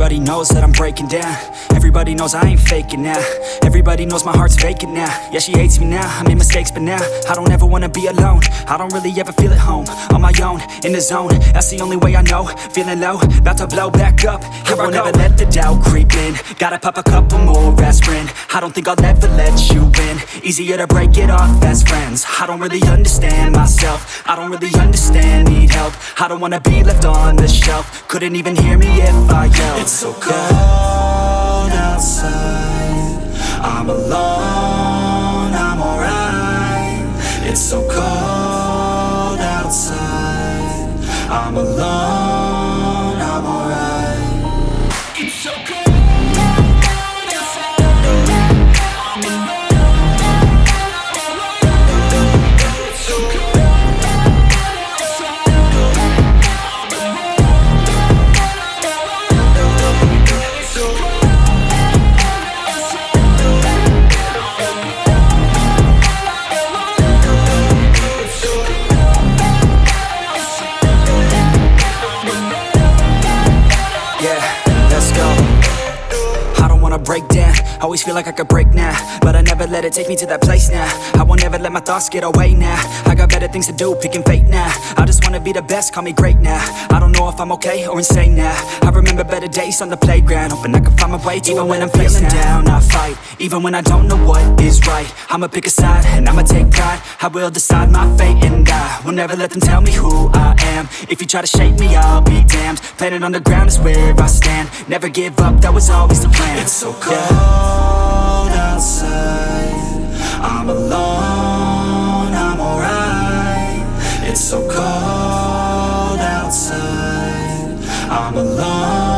Everybody knows that I'm breaking down. Everybody knows I ain't faking now. Everybody knows my heart's vacant now. Yeah, she hates me now, I made mistakes, but now I don't ever wanna be alone. I don't really ever feel at home. On my own, in the zone, that's the only way I know. Feeling low, about to blow back up. Here I won't ever let the doubt creep in. Gotta pop a couple more aspirin. I don't think I'll ever let you in. Easier to break it off best friends. I don't really understand myself. I don't really understand, need help. I don't wanna be left on the shelf. Couldn't even hear me if I yelled. It's so cold outside, I'm alone, I'm alright. It's so cold outside, I'm alone, I'm alright. It's so cold. Break down, always feel like I could break now, but I never let it take me to that place now. I won't ever let my thoughts get away now. I got better things to do, picking fate now. I just wanna be the best, call me great now. I don't know if I'm okay or insane now. I remember better days on the playground, hoping I can find my way to even when I'm feeling down, I fight. Even when I don't know what is right, I'ma pick a side and I'ma take pride. I will decide my fate and I will never let them tell me who I am. If you try to shake me, I'll be damned. Planet on the ground is where I stand. Never give up, that was always the plan. It's so cold outside, I'm alone, I'm alright. It's so cold outside, I'm alone.